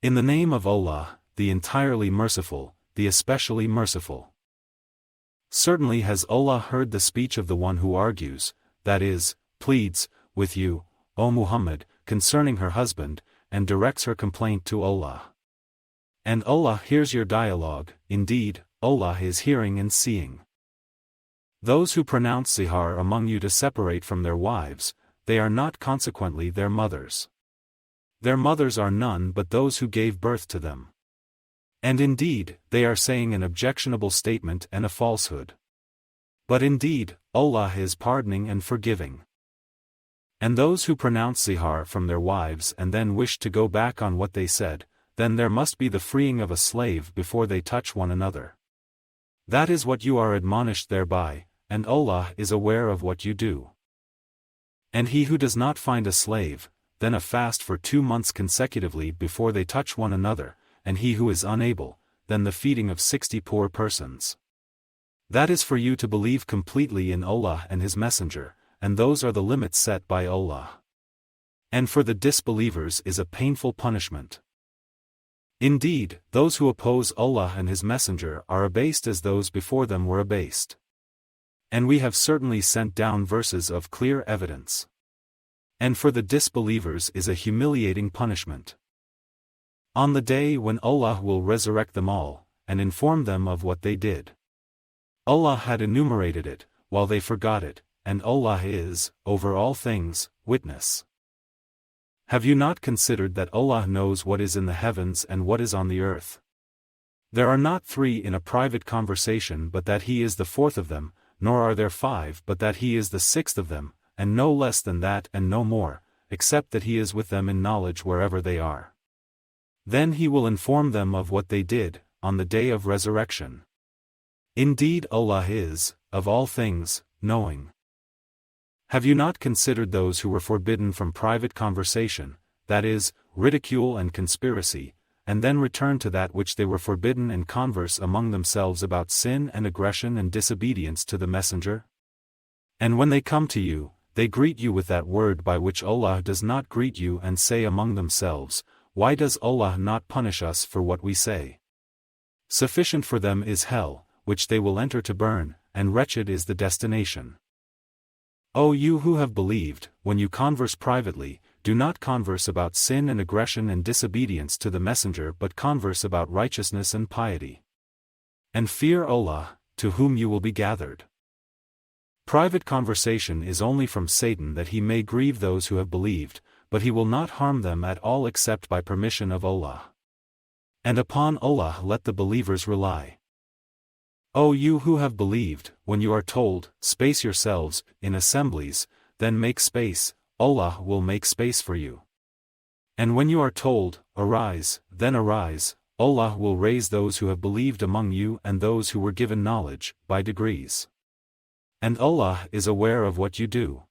In the name of Allah, the entirely merciful, the especially merciful. Certainly has Allah heard the speech of the one who argues, that is, pleads, with you, O Muhammad, concerning her husband, and directs her complaint to Allah. And Allah hears your dialogue, indeed, Allah is hearing and seeing. Those who pronounce zihar among you to separate from their wives, they are not consequently their mothers. Their mothers are none but those who gave birth to them. And indeed, they are saying an objectionable statement and a falsehood. But indeed, Allah is pardoning and forgiving. And those who pronounce zihar from their wives and then wish to go back on what they said, then there must be the freeing of a slave before they touch one another. That is what you are admonished thereby, and Allah is aware of what you do. And he who does not find a slave, then a fast for 2 months consecutively before they touch one another, and he who is unable, then the feeding of 60 poor persons. That is for you to believe completely in Allah and His Messenger, and those are the limits set by Allah. And for the disbelievers is a painful punishment. Indeed, those who oppose Allah and His Messenger are abased as those before them were abased. And we have certainly sent down verses of clear evidence. And for the disbelievers is a humiliating punishment. On the day when Allah will resurrect them all, and inform them of what they did. Allah had enumerated it, while they forgot it, and Allah is, over all things, witness. Have you not considered that Allah knows what is in the heavens and what is on the earth? There are not 3 in a private conversation but that He is the 4th of them, nor are there 5 but that He is the 6th of them, and no less than that and no more, except that He is with them in knowledge wherever they are. Then He will inform them of what they did, on the day of resurrection. Indeed Allah is, of all things, knowing. Have you not considered those who were forbidden from private conversation, that is, ridicule and conspiracy, and then return to that which they were forbidden and converse among themselves about sin and aggression and disobedience to the Messenger? And when they come to you, they greet you with that word by which Allah does not greet you and say among themselves, why does Allah not punish us for what we say? Sufficient for them is hell, which they will enter to burn, and wretched is the destination. O you who have believed, when you converse privately, do not converse about sin and aggression and disobedience to the Messenger but converse about righteousness and piety. And fear Allah, to whom you will be gathered. Private conversation is only from Satan that he may grieve those who have believed, but he will not harm them at all except by permission of Allah. And upon Allah let the believers rely. O you who have believed, when you are told, space yourselves, in assemblies, then make space, Allah will make space for you. And when you are told, arise, then arise, Allah will raise those who have believed among you and those who were given knowledge, by degrees. And Allah is aware of what you do.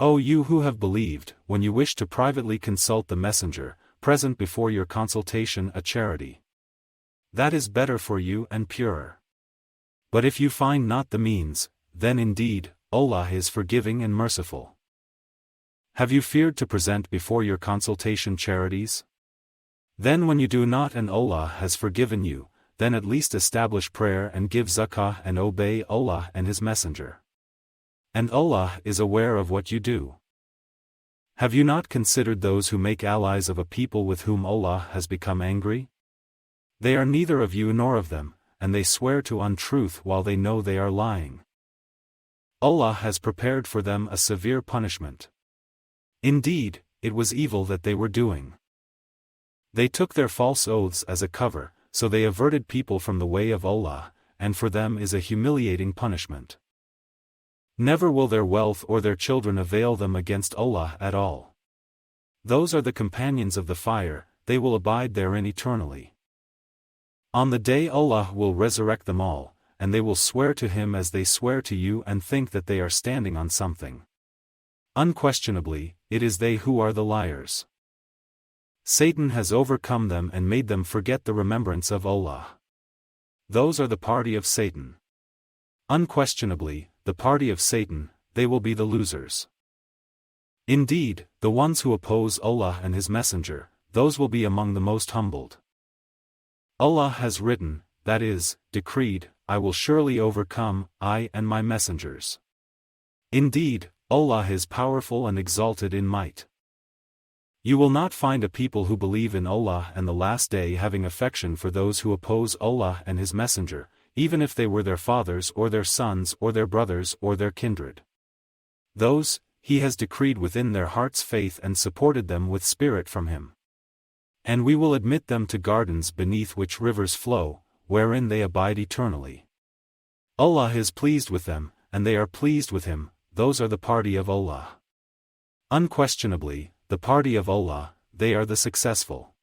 O you who have believed, when you wish to privately consult the Messenger, present before your consultation a charity. That is better for you and purer. But if you find not the means, then indeed, Allah is forgiving and merciful. Have you feared to present before your consultation charities? Then when you do not and Allah has forgiven you, then at least establish prayer and give zakah and obey Allah and His Messenger. And Allah is aware of what you do. Have you not considered those who make allies of a people with whom Allah has become angry? They are neither of you nor of them, and they swear to untruth while they know they are lying. Allah has prepared for them a severe punishment. Indeed, it was evil that they were doing. They took their false oaths as a cover, so they averted people from the way of Allah, and for them is a humiliating punishment. Never will their wealth or their children avail them against Allah at all. Those are the companions of the fire, they will abide therein eternally. On the day Allah will resurrect them all, and they will swear to Him as they swear to you and think that they are standing on something. Unquestionably, it is they who are the liars. Satan has overcome them and made them forget the remembrance of Allah. Those are the party of Satan. Unquestionably, the party of Satan, they will be the losers. Indeed, the ones who oppose Allah and His Messenger, those will be among the most humbled. Allah has written, that is, decreed, I will surely overcome, I and my messengers. Indeed, Allah is powerful and exalted in might. You will not find a people who believe in Allah and the Last Day having affection for those who oppose Allah and His Messenger, even if they were their fathers or their sons or their brothers or their kindred. Those, He has decreed within their hearts faith and supported them with spirit from Him. And we will admit them to gardens beneath which rivers flow, wherein they abide eternally. Allah is pleased with them, and they are pleased with Him, those are the party of Allah. Unquestionably, the party of Allah, they are the successful.